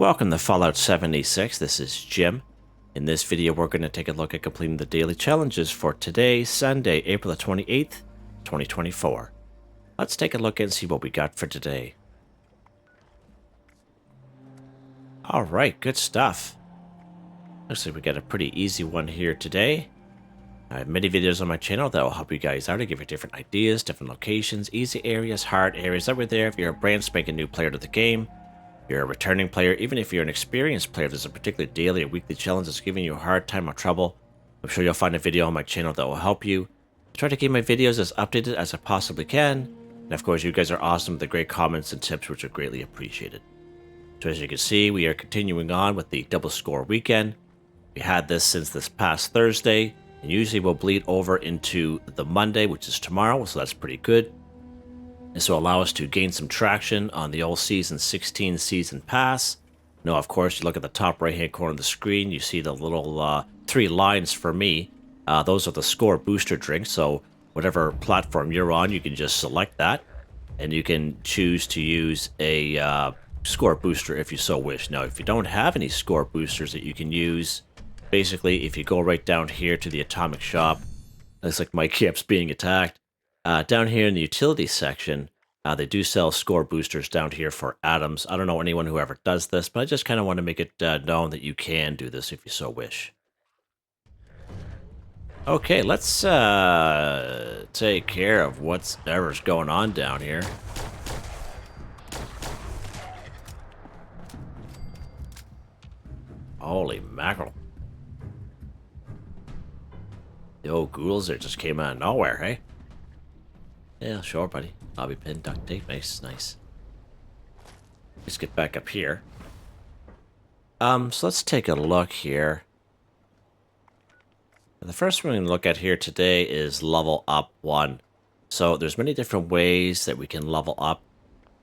Welcome to Fallout 76, this is Jim. In this video we're going to take a look at completing the daily challenges for today, Sunday, April the 28th, 2024. Let's take a look and see what we got for today. Alright, good stuff. Looks like we got a pretty easy one here today. I have many videos on my channel that will help you guys out to give you different ideas, different locations, easy areas, hard areas, over there if you're a brand spanking new player to the game. You're a returning player, even if you're an experienced player, if there's a particular daily or weekly challenge that's giving you a hard time or trouble, I'm sure you'll find a video on my channel that will help you. I try to keep my videos as updated as I possibly can, and of course you guys are awesome with the great comments and tips, which are greatly appreciated. So as you can see, we are continuing on with the double score weekend. We had this since this past Thursday, and usually we'll bleed over into the Monday, which is tomorrow, so that's pretty good. This will allow us to gain some traction on the old Season 16 Season Pass. Now, of course, you look at the top right-hand corner of the screen, you see the little 3 lines for me. Those are the score booster drinks, so whatever platform you're on, you can just select that. And you can choose to use a score booster if you so wish. Now, if you don't have any score boosters that you can use, basically, if you go right down here to the Atomic Shop, looks like my camp's being attacked. Down here in the utility section, they do sell score boosters down here for atoms. I don't know anyone who ever does this, but I just kind of want to make it known that you can do this if you so wish. Okay, let's take care of whatever's going on down here. Holy mackerel. The old ghouls there just came out of nowhere, hey? Yeah, sure, buddy. Bobby pin, duct tape, nice, nice. Let's get back up here. So let's take a look here. The first one we're going to look at here today is level up 1. So there's many different ways that we can level up.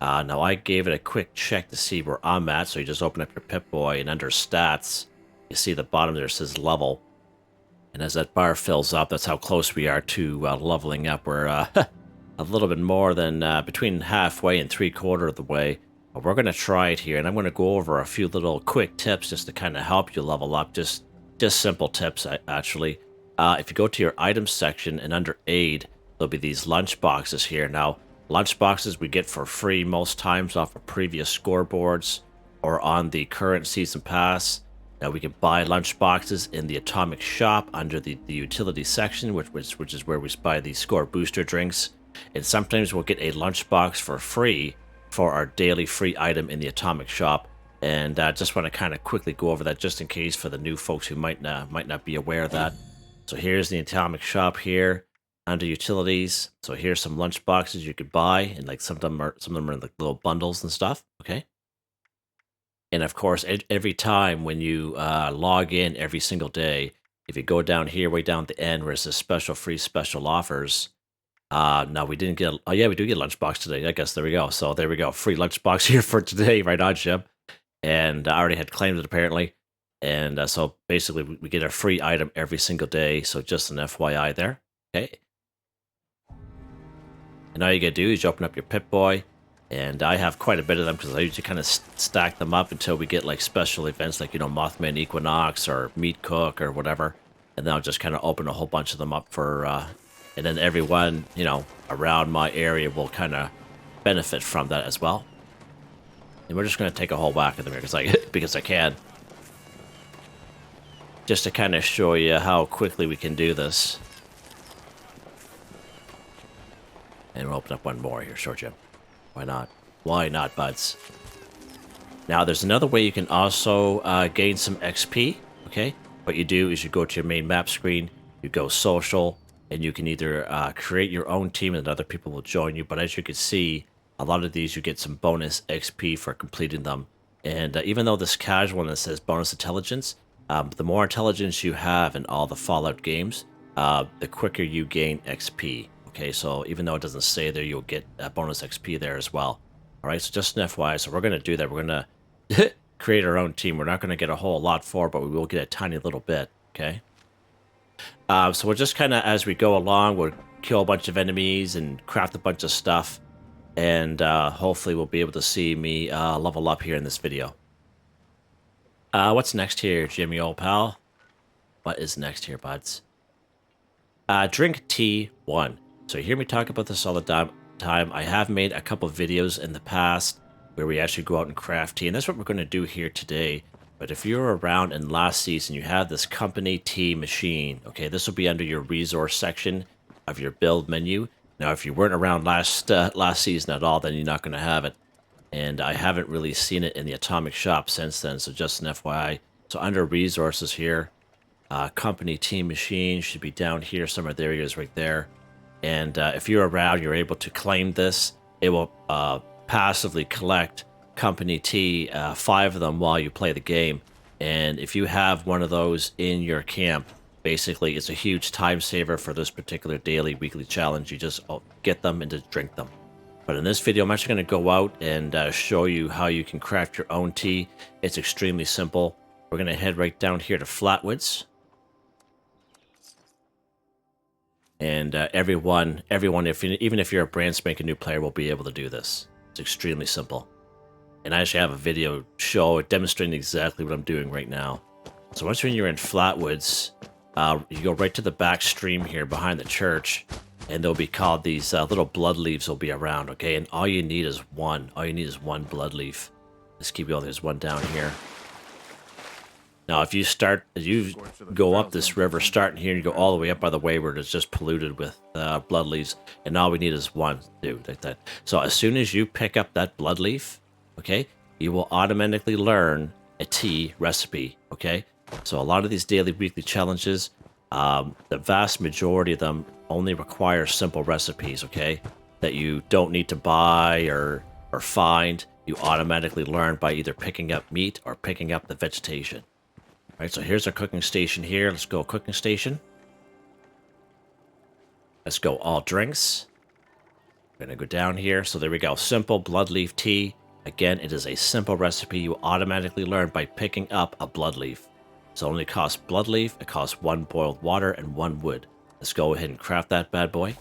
Now I gave it a quick check to see where I'm at. So you just open up your Pip-Boy and under stats, you see the bottom there says level. And as that bar fills up, that's how close we are to leveling up. We're a little bit more than between halfway and 3/4 of the way. But we're going to try it here, and I'm going to go over a few little quick tips just to kind of help you level up. Just simple tips, actually. If you go to your items section and under aid, there'll be these lunch boxes here. Now, lunch boxes we get for free most times off of previous scoreboards or on the current season pass. Now we can buy lunch boxes in the Atomic Shop under the utility section, which is where we buy the score booster drinks. And sometimes we'll get a lunchbox for free for our daily free item in the Atomic Shop. And I just want to kind of quickly go over that just in case for the new folks who might not be aware of that. So here's the Atomic Shop here under utilities. So here's some lunch boxes you could buy, and like some of them are in like little bundles and stuff. Okay. And of course, every time when you log in every single day, if you go down here, way down at the end where it says special free special offers. No, we didn't get. Oh, yeah, we do get a lunchbox today. I guess there we go. So there we go. Free lunchbox here for today, right on, Jim. And I already had claimed it apparently. And so basically, we get a free item every single day. So just an FYI there. Okay. And all you gotta do is you open up your Pip-Boy, and I have quite a bit of them because I usually kind of stack them up until we get like special events, like Mothman Equinox or Meat Cook or whatever. And then I'll just kind of open a whole bunch of them up for. And then everyone, around my area will kind of benefit from that as well. And we're just going to take a whole whack at them here because I can. Just to kind of show you how quickly we can do this. And we'll open up one more here, sure, Jim. Why not? Why not, buds? Now, there's another way you can also gain some XP, okay? What you do is you go to your main map screen, you go social, and you can either create your own team and other people will join you. But as you can see, a lot of these you get some bonus XP for completing them. And even though this casual one that says bonus intelligence, the more intelligence you have in all the Fallout games, the quicker you gain XP. Okay, so even though it doesn't say there, you'll get bonus XP there as well. All right, so just an FYI, so we're going to do that. We're going to create our own team. We're not going to get a whole lot for it, but we will get a tiny little bit, okay? So we'll just kind of, as we go along, we'll kill a bunch of enemies and craft a bunch of stuff. And hopefully we'll be able to see me level up here in this video. What's next here, Jimmy, old pal? What is next here, buds? Drink T1. So you hear me talk about this all the time. I have made a couple videos in the past where we actually go out and craft tea, and that's what we're going to do here today. But if you're around in last season, you have this company tea machine. Okay, this will be under your resource section of your build menu. Now, if you weren't around last season at all, then you're not going to have it. And I haven't really seen it in the Atomic Shop since then, so just an FYI. So under resources here, company team machine should be down here somewhere. There he is right there. And if you're around, you're able to claim this. It will passively collect company tea, 5 of them while you play the game. And if you have one of those in your camp, basically it's a huge time saver for this particular daily, weekly challenge. You just get them and just drink them. But in this video, I'm actually going to go out and show you how you can craft your own tea. It's extremely simple. We're going to head right down here to Flatwoods. And everyone, even if you're a brand spanking new player, will be able to do this. It's extremely simple. And I actually have a video demonstrating exactly what I'm doing right now. So once you're in Flatwoods, you go right to the back stream here behind the church, and they'll be called these little blood leaves will be around, okay? And all you need is one. All you need is one blood leaf. Let's keep going. There's one down here. Now, if you go up this river, starting here, and you go all the way up by the way where it's just polluted with blood leaves, and all we need is one, dude, like that. So as soon as you pick up that blood leaf, okay, you will automatically learn a tea recipe, okay? So a lot of these daily, weekly challenges, the vast majority of them only require simple recipes, okay, that you don't need to buy or find. You automatically learn by either picking up meat or picking up the vegetation. All right, so here's our cooking station here. Let's go cooking station. Let's go all drinks. We're going to go down here. So there we go. Simple blood leaf tea. Again, it is a simple recipe you automatically learn by picking up a blood leaf. So it only costs blood leaf. It costs 1 boiled water and 1 wood. Let's go ahead and craft that bad boy.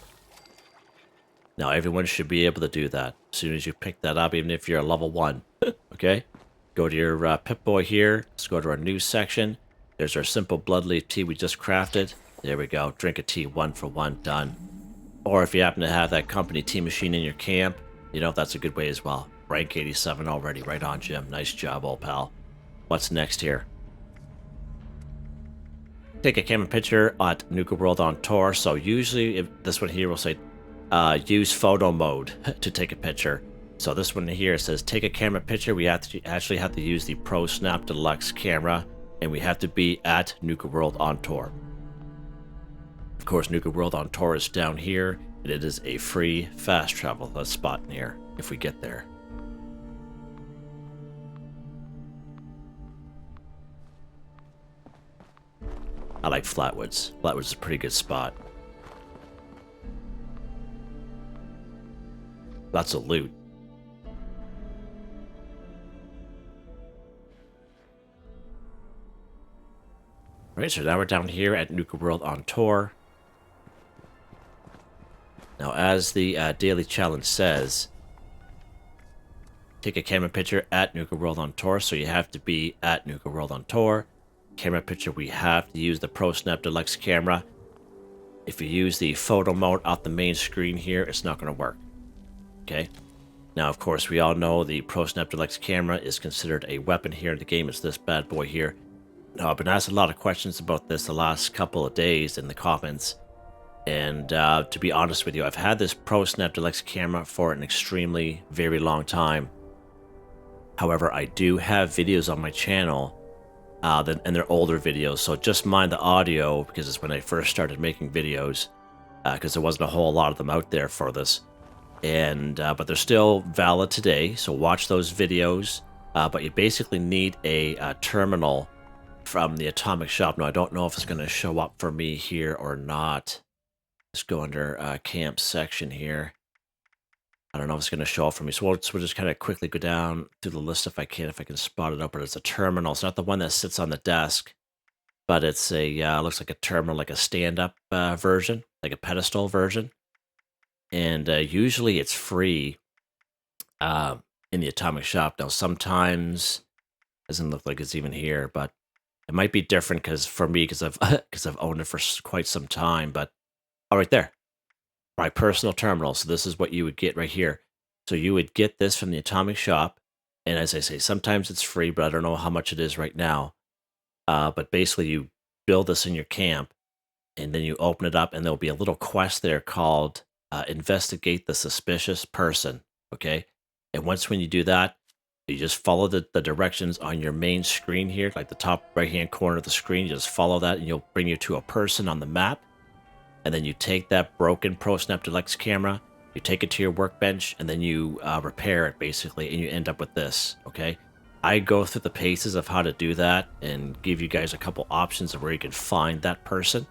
Now everyone should be able to do that as soon as you pick that up, even if you're a level 1. Okay? Go to your Pip-Boy here. Let's go to our news section. There's our simple blood leaf tea we just crafted. There we go. Drink a tea 1 for 1. Done. Or if you happen to have that company tea machine in your camp, you know, that's a good way as well. Rank 87 already. Right on, Jim. Nice job, old pal. What's next here? Take a camera picture at Nuka-World on tour. So usually, if this one here will say, use photo mode to take a picture. So this one here says, take a camera picture. We actually have to use the Pro Snap Deluxe camera, and we have to be at Nuka-World on tour. Of course, Nuka-World on tour is down here, and it is a free fast travel spot near if we get there. I like Flatwoods. Flatwoods is a pretty good spot. Lots of loot. Alright, so now we're down here at Nuka-World on tour. Now, as the daily challenge says, take a camera picture at Nuka-World on tour, so you have to be at Nuka-World on tour. Camera picture, we have to use the Pro Snap Deluxe camera. If you use the photo mode off the main screen here, it's not going to work. Okay? Now, of course, we all know the Pro Snap Deluxe camera is considered a weapon here in the game. It's this bad boy here. Now, I've been asked a lot of questions about this the last couple of days in the comments. And to be honest with you, I've had this Pro Snap Deluxe camera for an extremely, very long time. However, I do have videos on my channel, and they're older videos, so just mind the audio, because it's when I first started making videos, because there wasn't a whole lot of them out there for this. And but they're still valid today, so watch those videos. But you basically need a terminal from the Atomic Shop. Now, I don't know if it's going to show up for me here or not. Let's go under camp section here. I don't know if it's going to show up for me. So we'll just kind of quickly go down through the list if I can spot it up. But it's a terminal. It's not the one that sits on the desk, but it's a looks like a terminal, like a stand-up version, like a pedestal version. And usually it's free in the Atomic Shop. Now, sometimes Doesn't look like it's even here, but it might be different because for me, because I've because I've owned it for quite some time. But oh, right there, my personal terminal. So this is what you would get right here. So you would get this from the Atomic Shop, and as I say, sometimes it's free, but I don't know how much it is right now. But basically, you build this in your camp, and then you open it up, and there'll be a little quest there called "Investigate the Suspicious Person." Okay, and once when you do that, you just follow the directions on your main screen here, like the top right-hand corner of the screen. You just follow that, and you'll bring you to a person on the map. And then you take that broken ProSnap Deluxe camera, you take it to your workbench, and then you repair it, basically, and you end up with this, okay? I go through the paces of how to do that and give you guys a couple options of where you can find that person.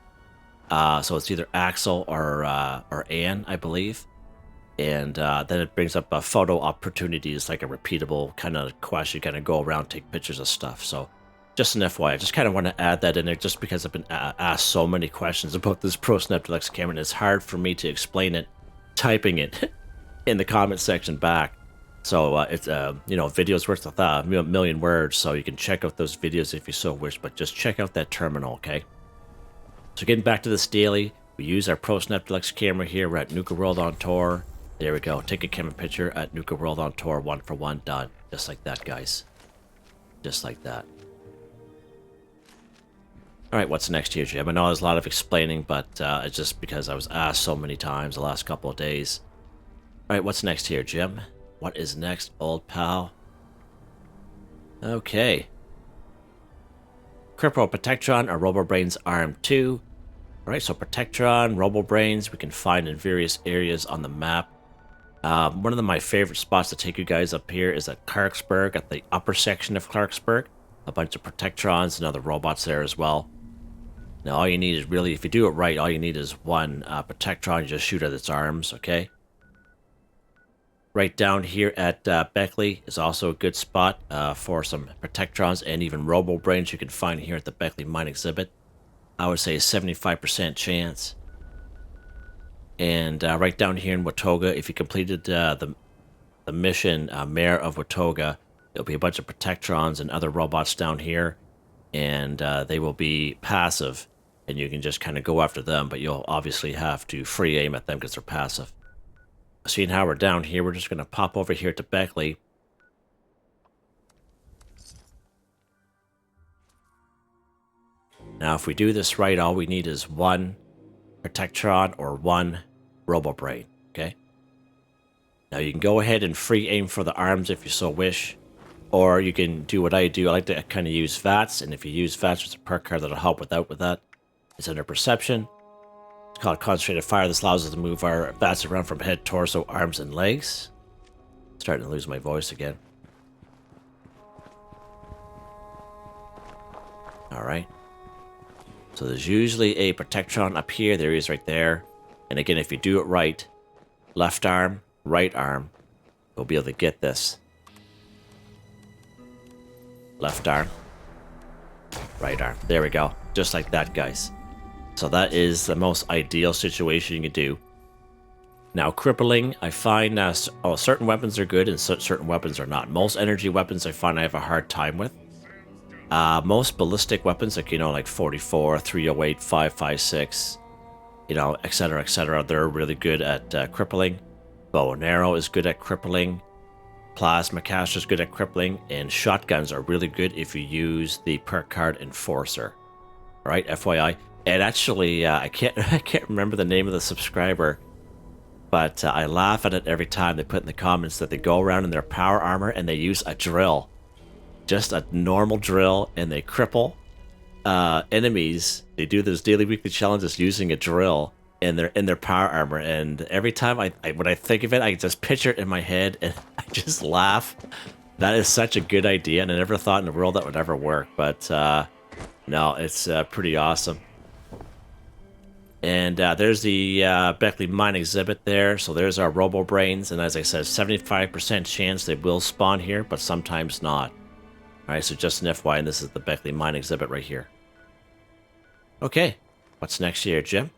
So it's either Axel or Anne, I believe. And then it brings up photo opportunities, like a repeatable kind of quest. You kind of go around, take pictures of stuff. So just an FYI, I just kind of want to add that in there just because I've been asked so many questions about this ProSnap Deluxe camera, and it's hard for me to explain it, typing it in the comment section back. So it's, video's worth a million words, so you can check out those videos if you so wish, but just check out that terminal, okay? So getting back to this daily, we use our ProSnap Deluxe camera here. We're at Nuka-World on tour. There we go. Take a camera picture at Nuka-World on tour, 1 for 1, done. Just like that, guys. Just like that. All right, what's next here, Jim? I know there's a lot of explaining, but it's just because I was asked so many times the last couple of days. All right, what's next here, Jim? What is next, old pal? Okay. Cripple, Protectron, or Robobrain's Arm 2. All right, so Protectron, Robobrains, we can find in various areas on the map. One of my favorite spots to take you guys up here is at Clarksburg, at the upper section of Clarksburg. A bunch of Protectrons and other robots there as well. Now, all you need is really, if you do it right, all you need is one Protectron. You just shoot at its arms, okay? Right down here at Beckley is also a good spot for some Protectrons and even Robobrains you can find here at the Beckley Mine Exhibit. I would say a 75% chance. And right down here in Watoga, if you completed the mission, Mayor of Watoga, there'll be a bunch of Protectrons and other robots down here, and they will be passive, and you can just kind of go after them, but you'll obviously have to free aim at them because they're passive. Seeing how we're down here, we're just going to pop over here to Beckley. Now, if we do this right, all we need is one Protectron or one Robobrain, okay? Now, you can go ahead and free aim for the arms if you so wish, or you can do what I do. I like to kind of use VATS, and if you use VATS, there's a perk card that'll help with that. It's under Perception. It's called Concentrated Fire. This allows us to move our VATS around from head, torso, arms, and legs. Starting to lose my voice again. Alright. So there's usually a Protectron up here. There he is right there. And again, if you do it right, left arm, right arm, you'll be able to get this. Left arm, right arm. There we go. Just like that, guys. So that is the most ideal situation you can do. Now, crippling, I find certain weapons are good and certain weapons are not. Most energy weapons I find I have a hard time with. Most ballistic weapons, like 44, 308, 556, etc., they're really good at crippling. Bow and arrow is good at crippling. Plasma caster is good at crippling, and shotguns are really good if you use the perk card Enforcer. All right, FYI. And actually, I can't remember the name of the subscriber, but I laugh at it every time they put in the comments that they go around in their power armor and they use a drill, just a normal drill, and they cripple enemies. They do those daily, weekly challenges using a drill in their power armor, and every time when I think of it, I just picture it in my head, and I just laugh. That is such a good idea, and I never thought in the world that would ever work, but no, it's pretty awesome. And there's the Beckley Mine Exhibit there, so there's our Robobrains, and as I said, 75% chance they will spawn here, but sometimes not. Alright, so just an FYI, and this is the Beckley Mine Exhibit right here. Okay, what's next here, Jim?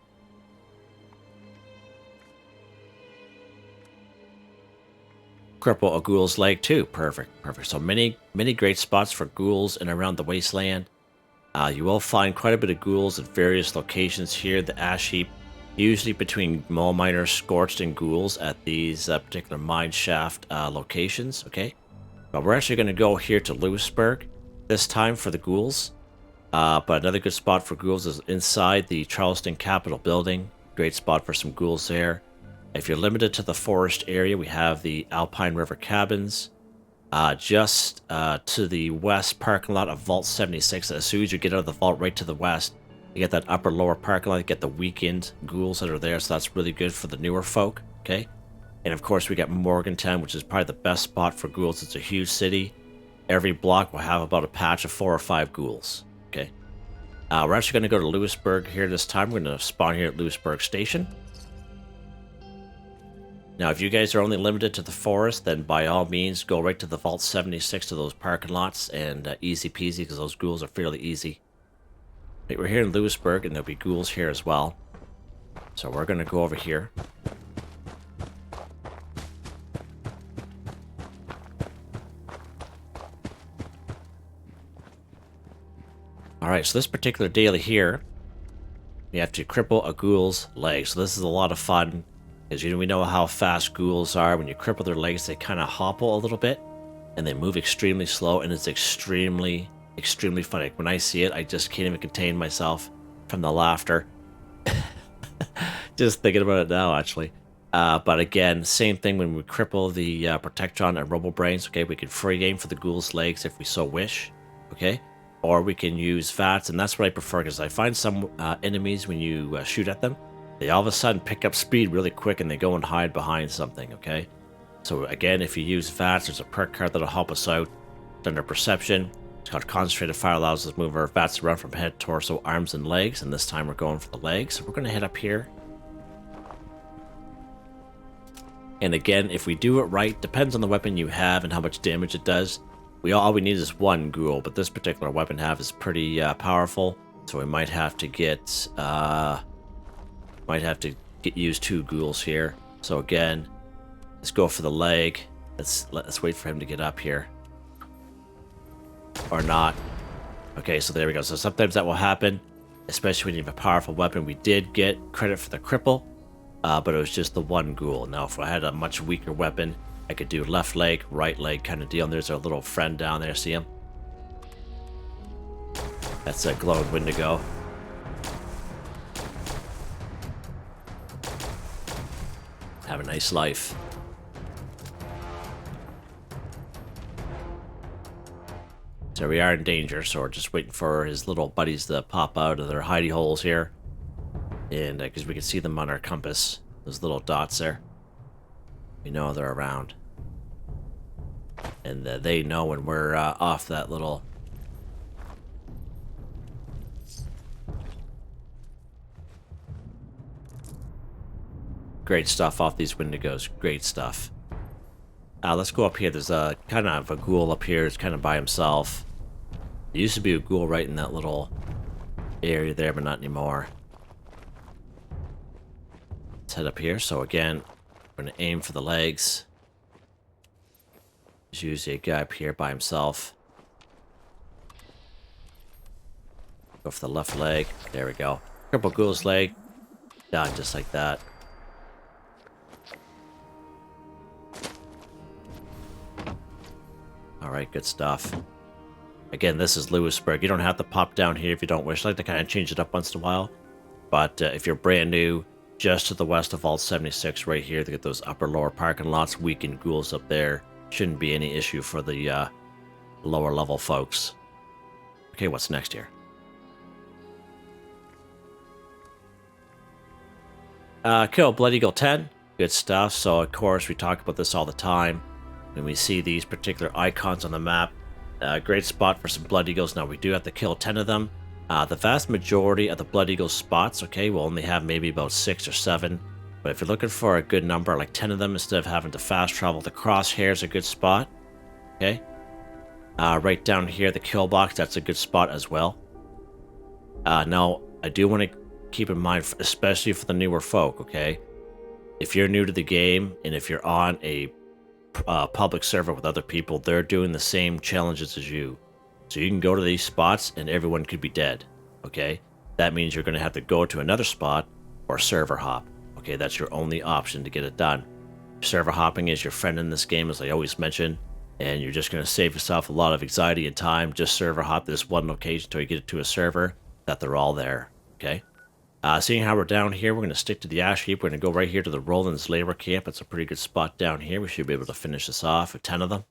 cripple a ghoul's leg too. Perfect, perfect. So many great spots for ghouls and around the wasteland. You will find quite a bit of ghouls at various locations here. The ash heap, usually between mole miners, scorched, and ghouls at these particular mine shaft locations. Okay, but we're actually going to go here to Lewisburg this time for the ghouls. But another good spot for ghouls is inside the Charleston Capitol building. Great spot for some ghouls there. If you're limited to the forest area, we have the Alpine River Cabins. Just to the west parking lot of Vault 76. As soon as you get out of the vault right to the west, you get that upper lower parking lot, you get the weekend ghouls that are there, so that's really good for the newer folk, okay? And of course we got Morgantown, which is probably the best spot for ghouls. It's a huge city. Every block will have about a patch of 4 or 5 ghouls, okay? We're actually going to go to Lewisburg here this time. We're going to spawn here at Lewisburg Station. Now, if you guys are only limited to the forest, then by all means, go right to the Vault 76 to those parking lots, and easy peasy, because those ghouls are fairly easy. Right, we're here in Lewisburg, and there'll be ghouls here as well. So we're going to go over here. Alright, so this particular daily here, we have to cripple a ghoul's leg. So this is a lot of fun. Because we know how fast ghouls are. When you cripple their legs, they kind of hobble a little bit. And they move extremely slow. And it's extremely, extremely funny. When I see it, I just can't even contain myself from the laughter. Just thinking about it now, actually. But again, same thing when we cripple the Protectron and Robobrains. Okay, we can free aim for the ghoul's legs if we so wish. Okay? Or we can use VATS. And that's what I prefer. Because I find some enemies, when you shoot at them, they all of a sudden pick up speed really quick and they go and hide behind something, okay? So again, if you use VATS, there's a perk card that'll help us out. It's under Perception. It's called Concentrated Fire, allows us to move our VATS around from head, torso, arms, and legs. And this time we're going for the legs. So we're going to head up here. And again, if we do it right, depends on the weapon you have and how much damage it does. All we need is 1 ghoul, but this particular weapon is pretty powerful. So we might have to get... use 2 ghouls here. So again, let's go for the leg. Let's wait for him to get up here. Or not. Okay, so there we go. So sometimes that will happen, especially when you have a powerful weapon. We did get credit for the cripple, but it was just the 1 ghoul. Now, if I had a much weaker weapon, I could do left leg, right leg kind of deal. And there's our little friend down there. See him? That's a glowing Wendigo. Have a nice life. So we are in danger, so we're just waiting for his little buddies to pop out of their hidey holes here. And because we can see them on our compass, those little dots there. We know they're around. And they know when we're off that little... Great stuff off these Wendigos. Great stuff. Let's go up here. There's a kind of a ghoul up here. It's kind of by himself. There used to be a ghoul right in that little area there, but not anymore. Let's head up here. So again, we're going to aim for the legs. There's usually a guy up here by himself. Go for the left leg. There we go. Cripple ghoul's leg. Done just like that. Alright, good stuff. Again, this is Lewisburg. You don't have to pop down here if you don't wish. I like to kind of change it up once in a while. But if you're brand new, just to the west of Vault 76 right here, to get those upper lower parking lots, weakened ghouls up there. Shouldn't be any issue for the lower level folks. Okay, what's next here? Kill Blood Eagle 10. Good stuff. So, of course, we talk about this all the time. When we see these particular icons on the map, great spot for some Blood Eagles. Now, we do have to kill 10 of them. The vast majority of the Blood Eagle spots, okay, will only have maybe about 6 or 7. But if you're looking for a good number, like 10 of them, instead of having to fast travel, the crosshair is a good spot. Okay. Right down here, the kill box, that's a good spot as well. Now, I do want to keep in mind, especially for the newer folk, okay? If you're new to the game, and if you're on a public server with other people. They're doing the same challenges as you. So you can go to these spots and everyone could be dead. Okay? That means you're going to have to go to another spot or server hop. Okay, that's your only option to get it done. Server hopping is your friend in this game, as I always mention, and you're just going to save yourself a lot of anxiety and time. Just server hop this one location until you get it to a server that they're all there. Okay? Seeing how we're down here, we're going to stick to the ash heap. We're going to go right here to the Roland's labor camp. It's a pretty good spot down here. We should be able to finish this off with 10 of them.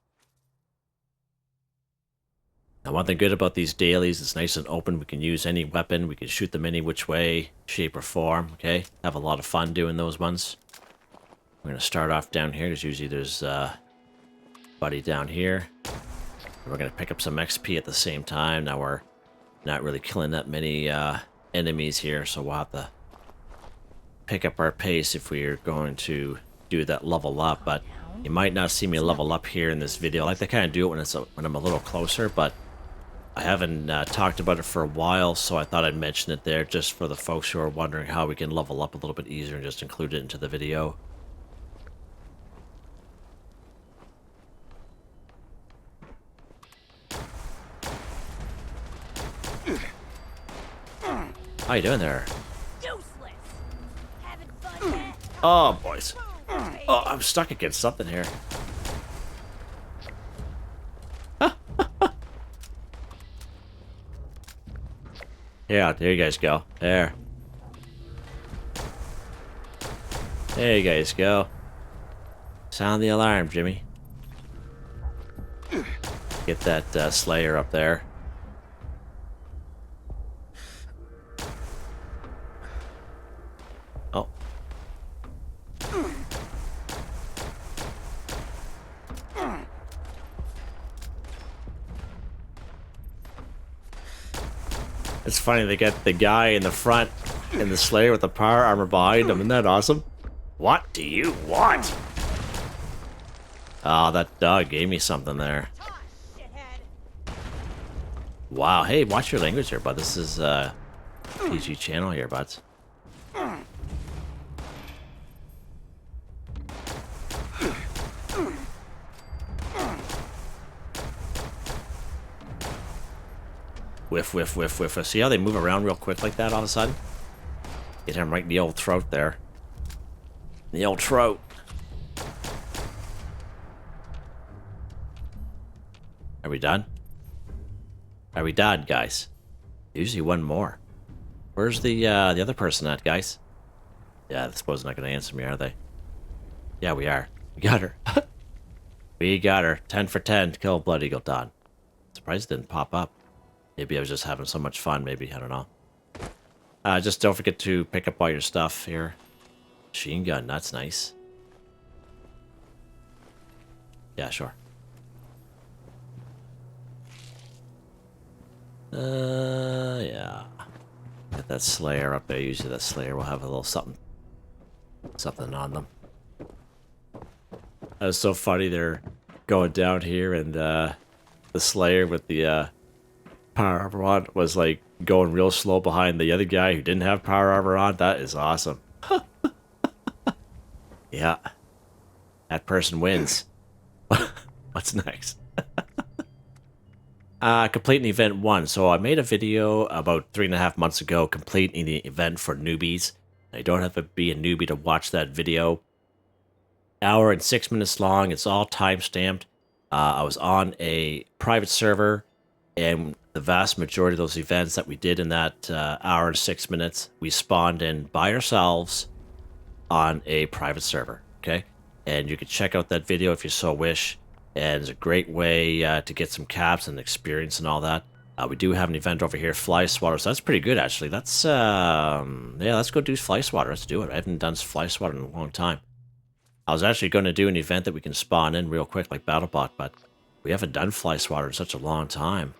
Now, one thing good about these dailies, it's nice and open. We can use any weapon. We can shoot them any which way, shape, or form. Okay? Have a lot of fun doing those ones. We're going to start off down here, because usually there's buddy down here. We're going to pick up some XP at the same time. Now we're not really killing that many enemies here, so we'll have to pick up our pace if we're going to do that level up. But you might not see me level up here in this video. I like to kind of do it when I'm a little closer, but I haven't talked about it for a while, so I thought I'd mention it there just for the folks who are wondering how we can level up a little bit easier and just include it into the video. How you doing there? Oh, boys. Oh, I'm stuck against something here. Yeah, there you guys go. There. There you guys go. Sound the alarm, Jimmy. Get that Slayer up there. Oh. It's funny, they got the guy in the front and the Slayer with the power armor behind him. Isn't that awesome? What do you want? Oh, that dog gave me something there. Wow, hey, watch your language here, bud. This is PG channel here, buds. Whiff, whiff, whiff, whiff. See how they move around real quick like that all of a sudden? Get him right in the old throat there. The old throat. Are we done? Are we done, guys? Usually one more. Where's the other person at, guys? Yeah, I suppose not going to answer me, are they? Yeah, we are. We got her. We got her. 10 for 10. Kill Blood Eagle done. Surprised it didn't pop up. Maybe I was just having so much fun, maybe. I don't know. Just don't forget to pick up all your stuff here. Machine gun, that's nice. Yeah, sure. Yeah. Get that Slayer up there. Usually that Slayer will have a little something on them. That was so funny. They're going down here, and the Slayer with the power armor on was like going real slow behind the other guy who didn't have power armor on. That is awesome. Yeah. That person wins. What's next? Completing event 1. So I made a video about 3.5 months ago completing the event for newbies. Now, you don't have to be a newbie to watch that video. Hour and 6 minutes long. It's all time-stamped. I was on a private server, and the vast majority of those events that we did in that hour and 6 minutes, we spawned in by ourselves on a private server, okay? And you can check out that video if you so wish, and it's a great way to get some caps and experience and all that. We do have an event over here, Fly Swatter, so that's pretty good, actually. That's, yeah, let's go do Fly Swatter. Let's do it. I haven't done Fly Swatter in a long time. I was actually going to do an event that we can spawn in real quick, like BattleBot, but we haven't done Fly Swatter in such a long time.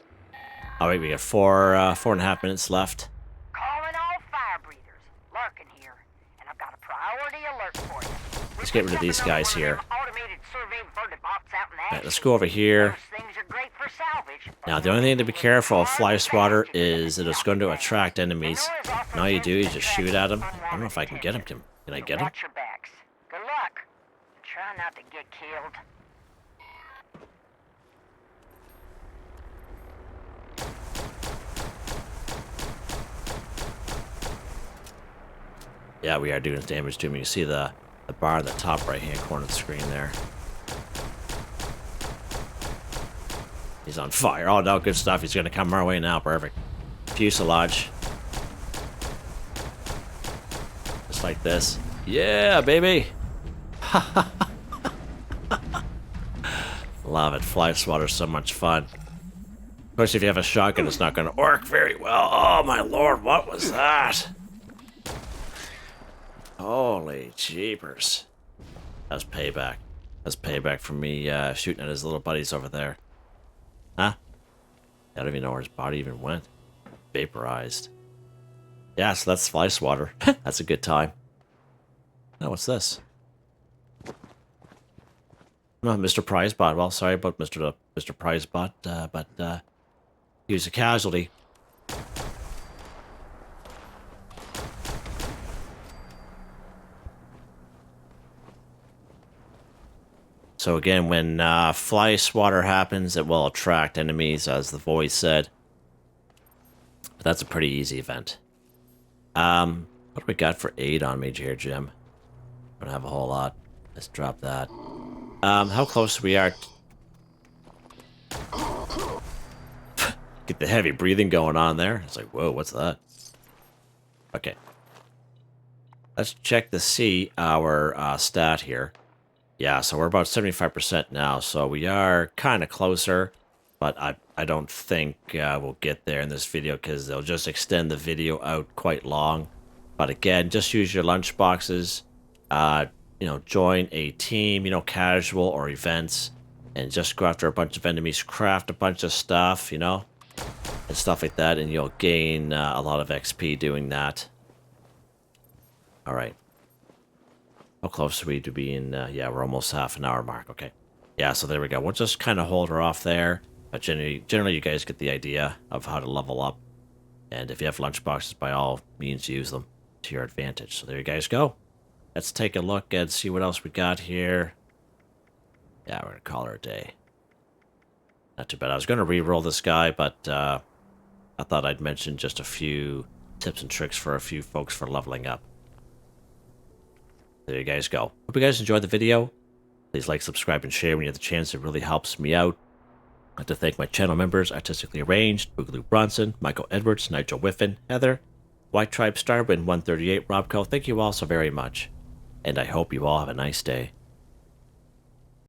All right, we got 4.5 minutes left. Calling all fire breathers. Larkin here, and I've got a priority alert for you. Let's get rid of these guys here. Alright, let's go over here. Now, the only thing to be careful of Fly Swatter is that it's going to attract enemies. And all you do is just shoot at them. I don't know if I can get him. Can I get him? Watch your backs. Good luck. Try not to get killed. Yeah, we are doing damage to him. You see the bar in the top right-hand corner of the screen there. He's on fire. Oh, no, good stuff. He's going to come our way now. Perfect. Fuselage. Just like this. Yeah, baby. Love it. Fly swatter, so much fun. Of course, if you have a shotgun, it's not going to work very well. Oh, my lord, what was that? Holy jeepers. That's payback. That's payback for me shooting at his little buddies over there. Huh? I don't even know where his body even went. Vaporized. Yeah, so that's fly swatter. That's a good time. Oh, what's this? No, Mr. Prizebot. Well, sorry about Mr. Prizebot, but he was a casualty. So again, when fly swatter happens, it will attract enemies, as the voice said. But that's a pretty easy event. What do we got for aid on me here, Jim? Don't have a whole lot. Let's drop that. How close we are? Get the heavy breathing going on there. It's like, whoa, what's that? Okay. Let's check to see our stat here. Yeah, so we're about 75% now, so we are kind of closer, but I don't think we'll get there in this video because they'll just extend the video out quite long. But again, just use your lunch boxes, you know, join a team, you know, casual or events, and just go after a bunch of enemies, craft a bunch of stuff, you know, and stuff like that, and you'll gain a lot of XP doing that. All right. How close are we to being, yeah, we're almost half an hour mark. Okay. Yeah, so there we go. We'll just kind of hold her off there. But generally, you guys get the idea of how to level up. And if you have lunchboxes, by all means, use them to your advantage. So there you guys go. Let's take a look and see what else we got here. Yeah, we're going to call her a day. Not too bad. I was going to re-roll this guy, but I thought I'd mention just a few tips and tricks for a few folks for leveling up. There you guys go. Hope you guys enjoyed the video. Please like, subscribe, and share when you have the chance. It really helps me out. I'd like to thank my channel members, Artistically Arranged, Boogaloo Bronson, Michael Edwards, Nigel Wiffen, Heather, White Tribe, Starwind 138, Robco. Thank you all so very much. And I hope you all have a nice day.